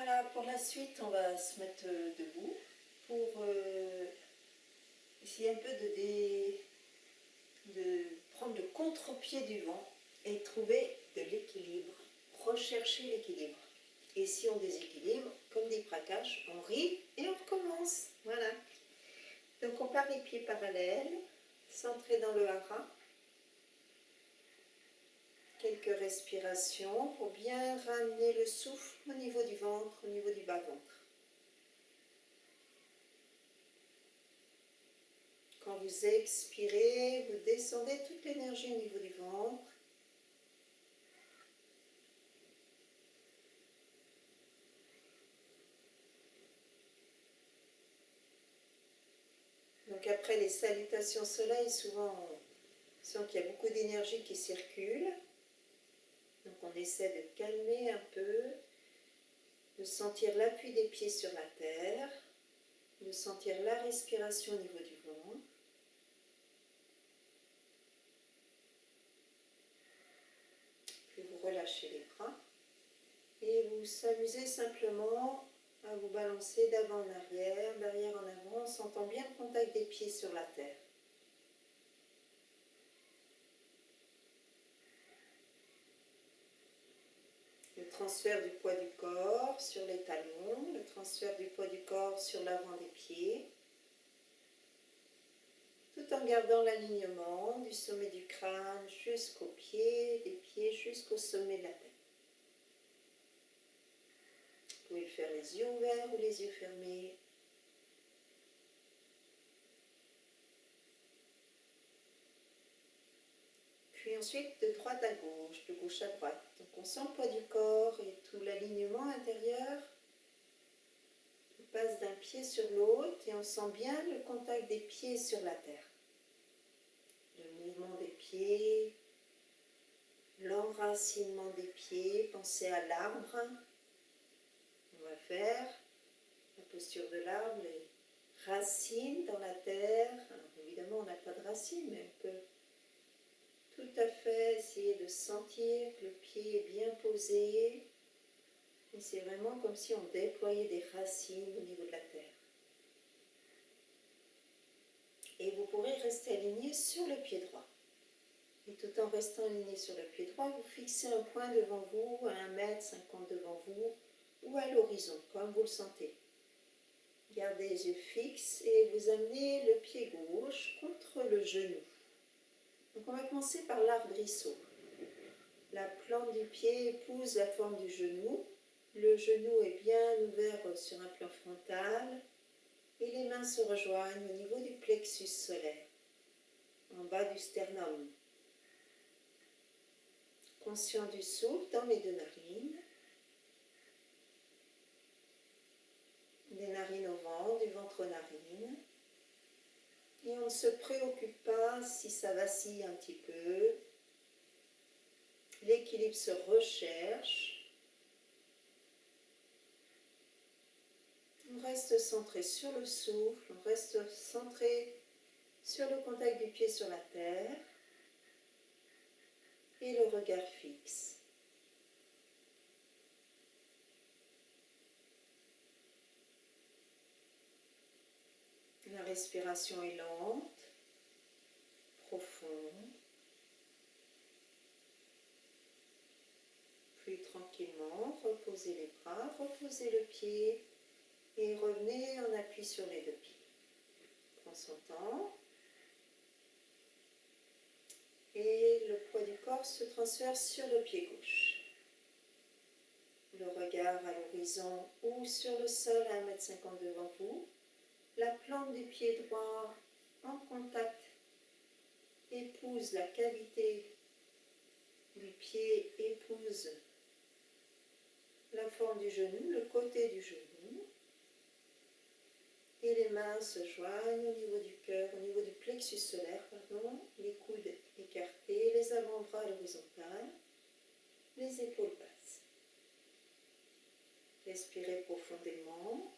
Voilà, pour la suite, on va se mettre debout pour essayer un peu de prendre le contre-pied du vent et trouver de l'équilibre, rechercher l'équilibre. Et si on déséquilibre, comme dit Prakash, on rit et on recommence. Voilà. Donc on part les pieds parallèles, centrés dans le hara. Quelques respirations pour bien ramener le souffle au niveau du ventre, au niveau du bas-ventre. Quand vous expirez, vous descendez toute l'énergie au niveau du ventre. Donc après les salutations soleil, souvent on sent qu'il y a beaucoup d'énergie qui circule. Donc on essaie de calmer un peu, de sentir l'appui des pieds sur la terre, de sentir la respiration au niveau du ventre. Puis vous relâchez les bras et vous s'amusez simplement à vous balancer d'avant en arrière, d'arrière en avant, en sentant bien le contact des pieds sur la terre. Le transfert du poids du corps sur les talons, le transfert du poids du corps sur l'avant des pieds, tout en gardant l'alignement du sommet du crâne jusqu'aux pieds, des pieds jusqu'au sommet de la tête. Vous pouvez faire les yeux ouverts ou les yeux fermés. Puis ensuite de droite à gauche, de gauche à droite. Donc on sent le poids du corps et tout l'alignement intérieur. On passe d'un pied sur l'autre et on sent bien le contact des pieds sur la terre. Le mouvement des pieds, l'enracinement des pieds. Pensez à l'arbre. On va faire la posture de l'arbre, les racines dans la terre. Alors, évidemment, on n'a pas de racines, mais on peut tout à fait essayer de sentir que le pied est bien posé. Et c'est vraiment comme si on déployait des racines au niveau de la terre. Et vous pourrez rester aligné sur le pied droit. Et tout en restant aligné sur le pied droit, vous fixez un point devant vous, à 1,50 m devant vous, ou à l'horizon, comme vous le sentez. Gardez les yeux fixes et vous amenez le pied gauche contre le genou. Donc on va commencer par l'arbrisseau. La plante du pied épouse la forme du genou. Le genou est bien ouvert sur un plan frontal et les mains se rejoignent au niveau du plexus solaire, en bas du sternum. Conscient du souffle dans les deux narines. Des narines au ventre, du ventre aux narines. Et on ne se préoccupe pas si ça vacille un petit peu. L'équilibre se recherche. On reste centré sur le souffle, on reste centré sur le contact du pied sur la terre et le regard fixe. La respiration est lente, profonde. Puis tranquillement, reposez les bras, reposez le pied et revenez en appui sur les deux pieds. Prends son temps. Et le poids du corps se transfère sur le pied gauche. Le regard à l'horizon ou sur le sol à 1,50 m devant vous. La plante du pied droit en contact épouse la cavité du pied, épouse la forme du genou, le côté du genou. Et les mains se joignent au niveau du cœur, au niveau du plexus solaire, pardon, les coudes écartés, les avant-bras à l'horizontale, les épaules basses. Respirez profondément.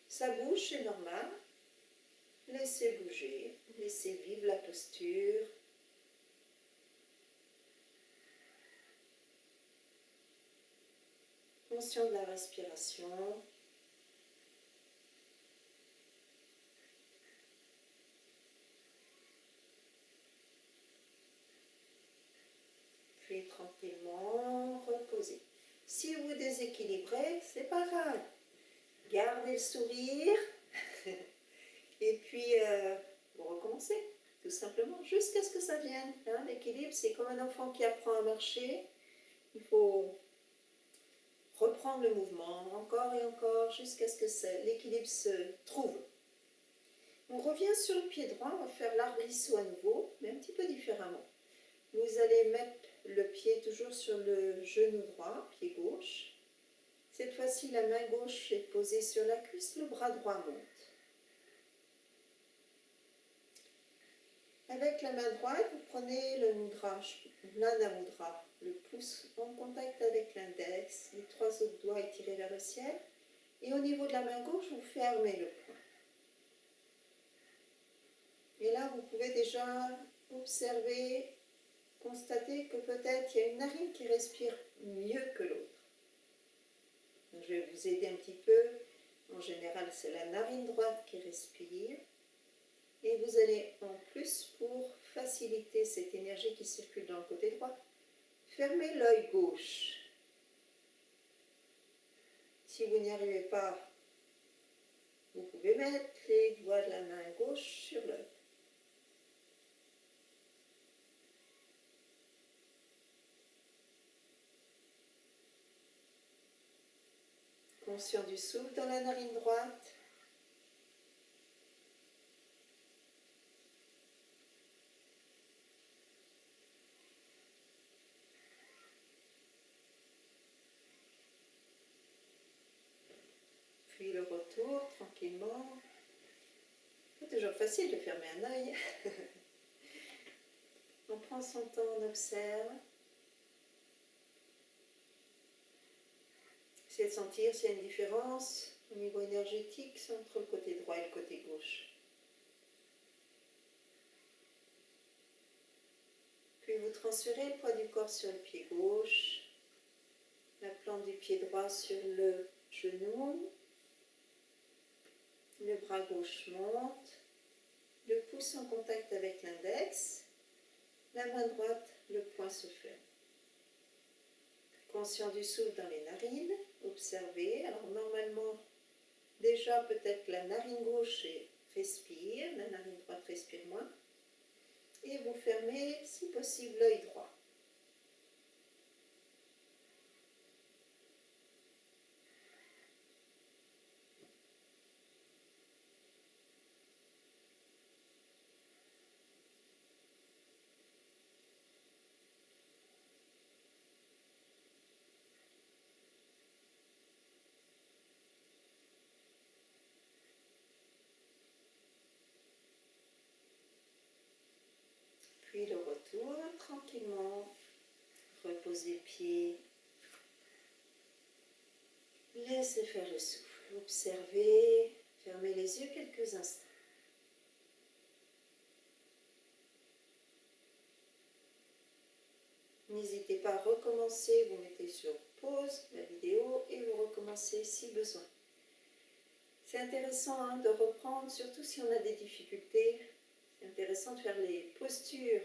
Ça bouge, c'est normal. Laissez bouger, laissez vivre la posture. Conscient de la respiration. Puis tranquillement reposer. Si vous déséquilibrez, c'est pas grave. Gardez le sourire et puis vous recommencez tout simplement jusqu'à ce que ça vienne. Hein, l'équilibre, c'est comme un enfant qui apprend à marcher. Il faut reprendre le mouvement encore et encore jusqu'à ce que l'équilibre se trouve. On revient sur le pied droit, on va faire l'arc-glissot à nouveau, mais un petit peu différemment. Vous allez mettre le pied toujours sur le genou droit, pied gauche. Cette fois-ci, la main gauche est posée sur la cuisse, le bras droit monte. Avec la main droite, vous prenez le mudra, l'Ananda Mudra, le pouce en contact avec l'index, les 3 autres doigts étirés vers le ciel. Et au niveau de la main gauche, vous fermez le poing. Et là, vous pouvez déjà observer, constater que peut-être il y a une narine qui respire mieux que l'autre. Je vais vous aider un petit peu. En général, c'est la narine droite qui respire. Et vous allez en plus, pour faciliter cette énergie qui circule dans le côté droit, fermer l'œil gauche. Si vous n'y arrivez pas, vous pouvez mettre les doigts de la main gauche sur l'œil. Conscient du souffle dans la narine droite. Puis le retour, tranquillement. C'est toujours facile de fermer un œil. On prend son temps, on observe. Essayez de sentir s'il y a une différence au niveau énergétique entre le côté droit et le côté gauche. Puis vous transférez le poids du corps sur le pied gauche, la plante du pied droit sur le genou, le bras gauche monte, le pouce en contact avec l'index, la main droite, le poing se ferme. Conscient du souffle dans les narines, observez. Alors normalement, déjà peut-être la narine gauche respire, la narine droite respire moins. Et vous fermez, si possible, l'œil droit. Puis le retour, tranquillement, reposez le pied, laissez faire le souffle, observez, fermez les yeux quelques instants. N'hésitez pas à recommencer, vous mettez sur pause la vidéo et vous recommencez si besoin. C'est intéressant de reprendre, surtout si on a des difficultés. C'est intéressant de faire les postures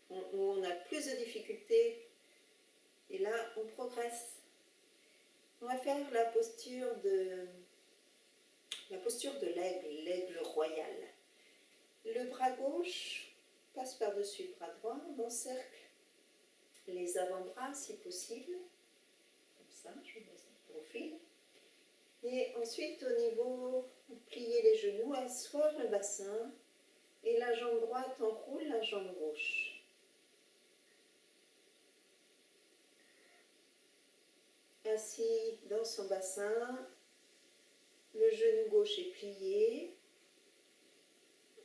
où on a plus de difficultés. Et là, on progresse. On va faire la posture de l'aigle, l'aigle royal. Le bras gauche passe par-dessus le bras droit, on encercle les avant-bras si possible. Comme ça, je mets le profil. Et ensuite, au niveau, plier les genoux, asseoir le bassin. Et la jambe droite enroule la jambe gauche. Assis dans son bassin, le genou gauche est plié,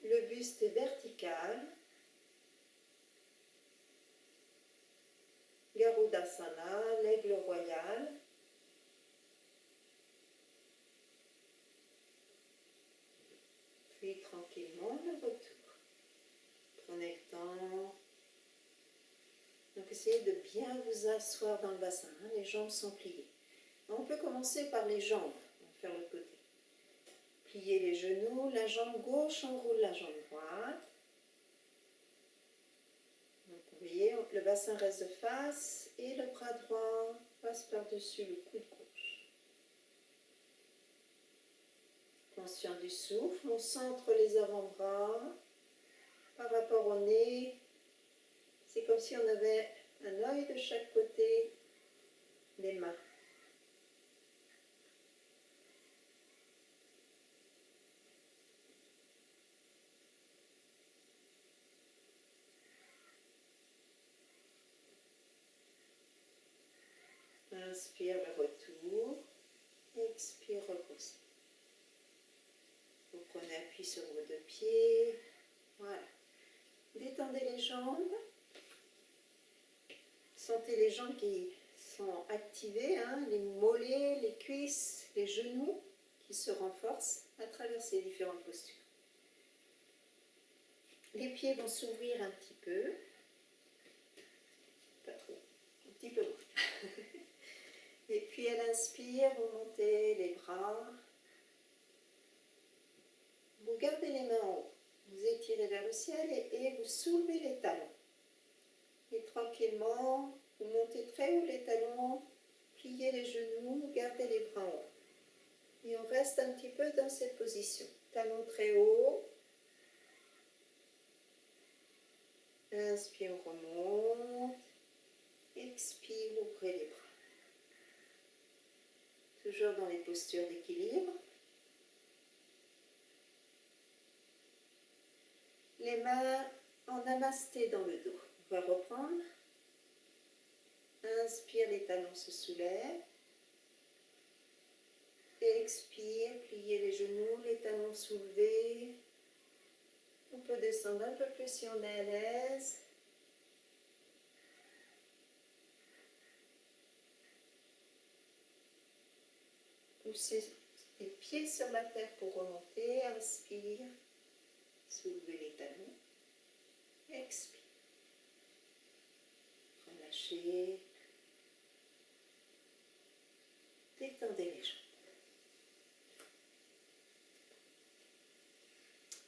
le buste est vertical. Garudasana, l'aigle royal. Puis tranquillement le retour. Prenez le temps. Donc essayez de bien vous asseoir dans le bassin, hein, les jambes sont pliées. On peut commencer par les jambes, on va faire le côté. Pliez les genoux, la jambe gauche enroule la jambe droite. Donc vous voyez, le bassin reste de face et le bras droit passe par-dessus le coude gauche. Conscient du souffle, on centre les avant-bras par rapport au nez. C'est comme si on avait un œil de chaque côté des mains. Inspire le retour, expire, repousse. Vous prenez appui sur vos deux pieds, voilà. Détendez les jambes, sentez les jambes qui sont activées, hein, les mollets, les cuisses, les genoux qui se renforcent à travers ces différentes postures. Les pieds vont s'ouvrir un petit peu, pas trop, un petit peu moins. Et puis à l'inspire, vous montez les bras, vous gardez les mains en haut, vous étirez vers le ciel et vous soulevez les talons. Et tranquillement, vous montez très haut les talons, pliez les genoux, gardez les bras en haut. Et on reste un petit peu dans cette position. Talons très haut. Inspire, on remonte. Expire, ouvrez les bras. Toujours dans les postures d'équilibre. Les mains en namasté dans le dos. On va reprendre. Inspire, les talons se soulèvent. Expire, pliez les genoux, les talons soulevés. On peut descendre un peu plus si on est à l'aise. Poussez les pieds sur la terre pour remonter. Inspire, soulevez les talons. Expire. Relâchez. Détendez les jambes.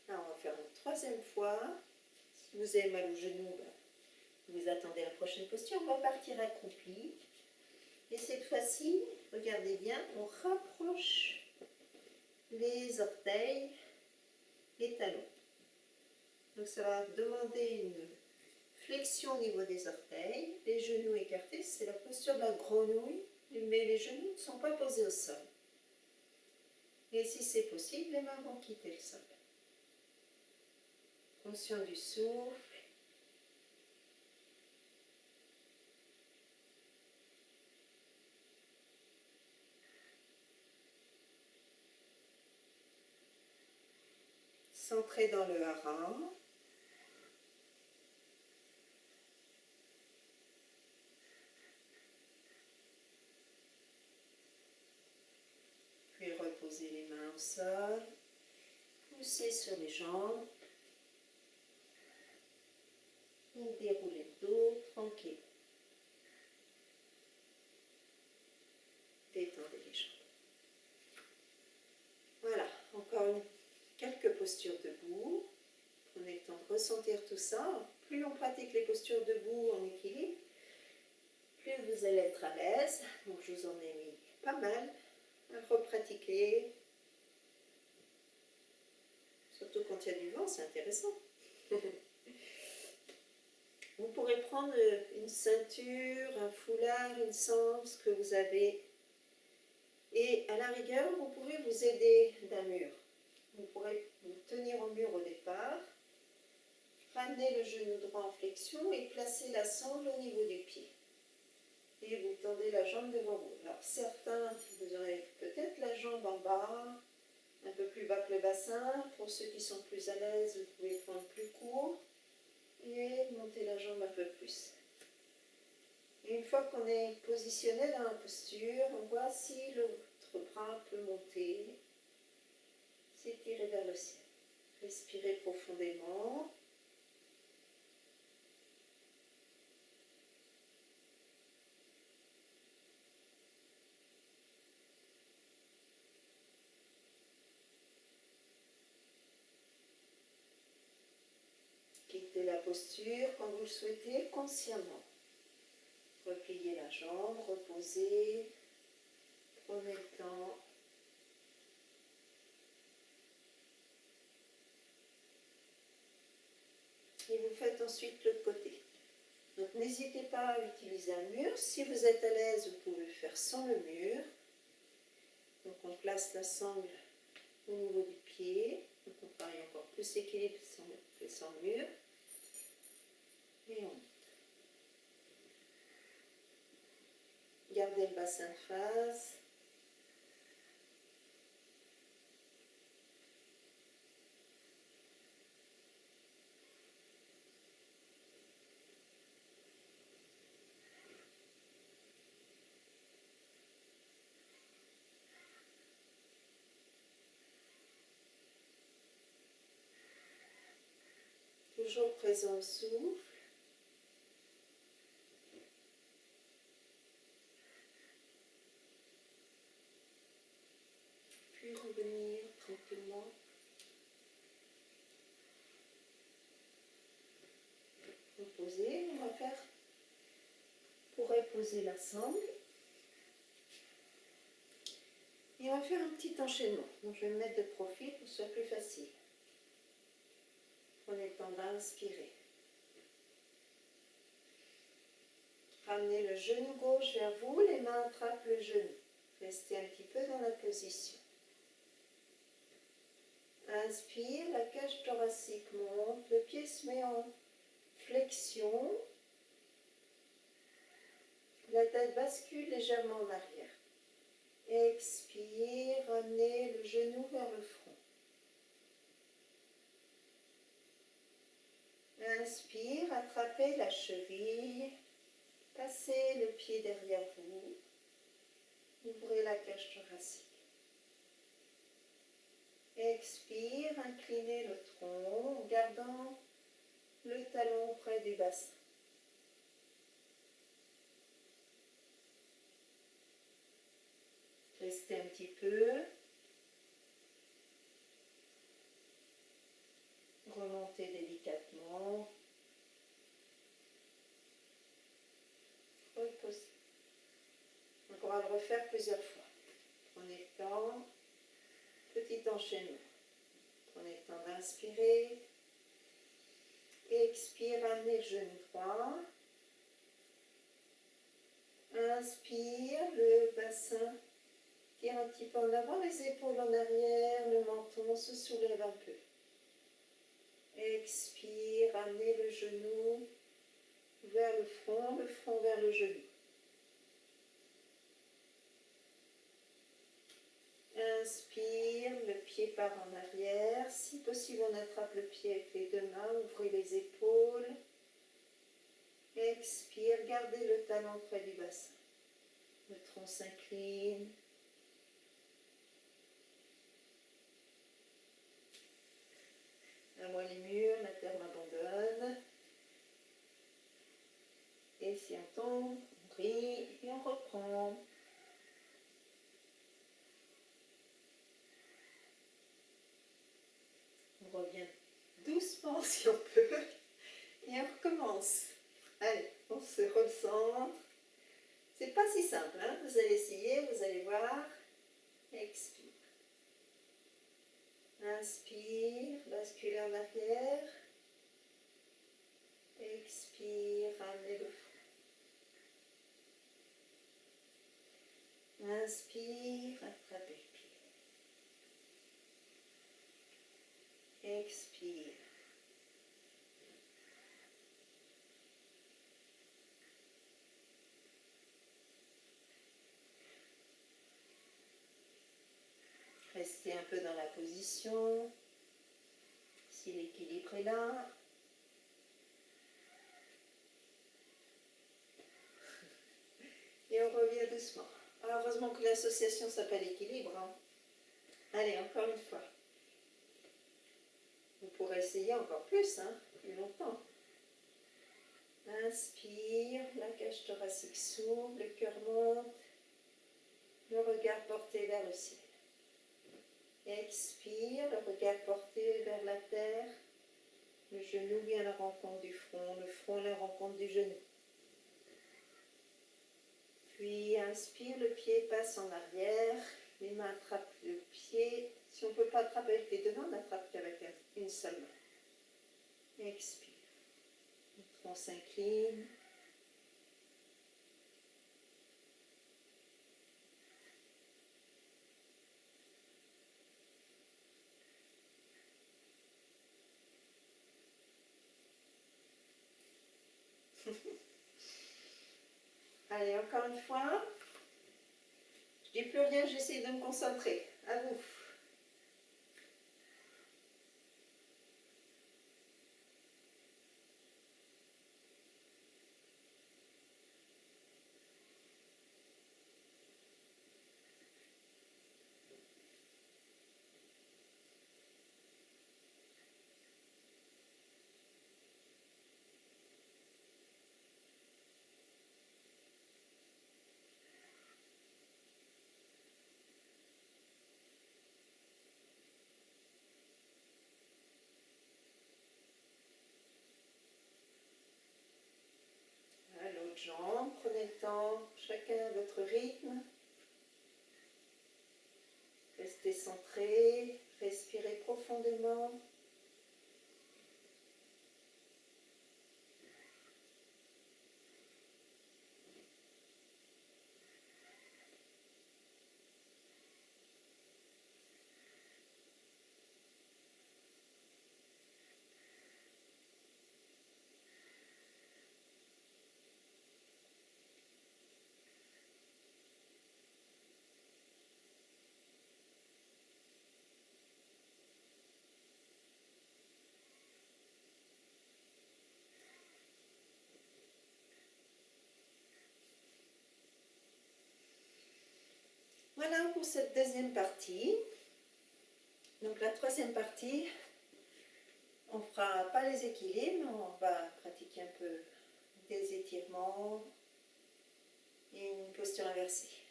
Là, on va faire une troisième fois. Si vous avez mal au genou, vous attendez la prochaine posture. On va partir accroupi. Et cette fois-ci, regardez bien, on rapproche les orteils, les talons. Donc ça va demander une flexion au niveau des orteils, les genoux écartés, c'est la posture de la grenouille, mais les genoux ne sont pas posés au sol. Et si c'est possible, les mains vont quitter le sol. Conscient du souffle. Centré dans le hara. Puis reposez les mains au sol. Poussez sur les jambes. Et déroulez le dos tranquille. Détendez les jambes. Voilà, encore quelques postures debout. Prenez le temps de ressentir tout ça. Plus on pratique les postures debout en équilibre, plus vous allez être à l'aise. Donc je vous en ai mis pas mal à repratiquer. Surtout quand il y a du vent, c'est intéressant. Vous pourrez prendre une ceinture, un foulard, une sangle, ce que vous avez. Et à la rigueur, vous pouvez vous aider d'un mur. Vous pourrez vous tenir au mur au départ, ramener le genou droit en flexion et placer la sangle au niveau du pied. Et vous tendez la jambe devant vous. Alors certains, vous aurez peut-être la jambe en bas, un peu plus bas que le bassin. Pour ceux qui sont plus à l'aise, vous pouvez prendre plus court et monter la jambe un peu plus. Et une fois qu'on est positionné dans la posture, on voit si l'autre bras peut monter, s'étirer vers le ciel. Respirez profondément. posture quand vous le souhaitez consciemment. Repliez la jambe, reposez, prenez le temps. Et vous faites ensuite l'autre côté. Donc n'hésitez pas à utiliser un mur. Si vous êtes à l'aise, vous pouvez le faire sans le mur. Donc on place la sangle au niveau du pied. Donc on travaille encore plus l'équilibre que sans mur. Et on monte. Gardez le bassin de face. Toujours présent au souffle. Puis revenir tranquillement. Reposer. On va faire, pour poser la sangle. Et on va faire un petit enchaînement. Donc je vais me mettre de profil pour que ce soit plus facile. Prenez le temps d'inspirer. Ramenez le genou gauche vers vous, les mains attrapent le genou. Restez un petit peu dans la position. Inspire, la cage thoracique monte, le pied se met en flexion. La tête bascule légèrement en arrière. Expire, ramenez le genou vers le front. Inspire, attrapez la cheville, passez le pied derrière vous, ouvrez la cage thoracique. Expire, inclinez le tronc en gardant le talon près du bassin. Restez un petit peu. Remontez délicatement. Reposez. Donc on va le refaire plusieurs fois. Prenez le temps. Petit enchaînement. Prenez le temps d'inspirer. Expire, amenez le genou droit. Inspire, le bassin tire un petit peu en avant, les épaules en arrière, le menton se soulève un peu. Expire, amenez le genou vers le front vers le genou. Inspire, le pied part en arrière. Si possible, on attrape le pied avec les deux mains, ouvrez les épaules. Expire, gardez le talon près du bassin. Le tronc s'incline. À moi les murs, la terre m'abandonne. Et si on tombe, on rit et on reprend. On revient doucement si on peut. Et on recommence. Allez, on se recentre. C'est pas si simple, hein? Vous allez essayer, vous allez voir. Expire. Inspire, basculez en arrière. Expire, ramenez le front. Inspire, attrapez le pied. Expire. Restez un peu dans la position. Si l'équilibre est là. Et on revient doucement. Alors, heureusement que l'association s'appelle équilibre. Hein. Allez, encore une fois. Vous pourrez essayer encore plus, hein, plus longtemps. Inspire, la cage thoracique s'ouvre, le cœur monte, le regard porté vers le ciel. Expire, le regard porté vers la terre, Le genou vient à la rencontre du front, le front à la rencontre du genou. Puis inspire, le pied passe en arrière, les mains attrapent le pied. Si on ne peut pas attraper avec les deux mains, on attrape qu'avec une seule main. Expire. Le tronc s'incline. Allez, encore une fois. Je dis plus rien, j'essaie de me concentrer. À vous. À l'autre jambe, prenez le temps, chacun à votre rythme. Restez centré, respirez profondément. Voilà pour cette deuxième partie. Donc la troisième partie, on ne fera pas les équilibres, on va pratiquer un peu des étirements et une posture inversée.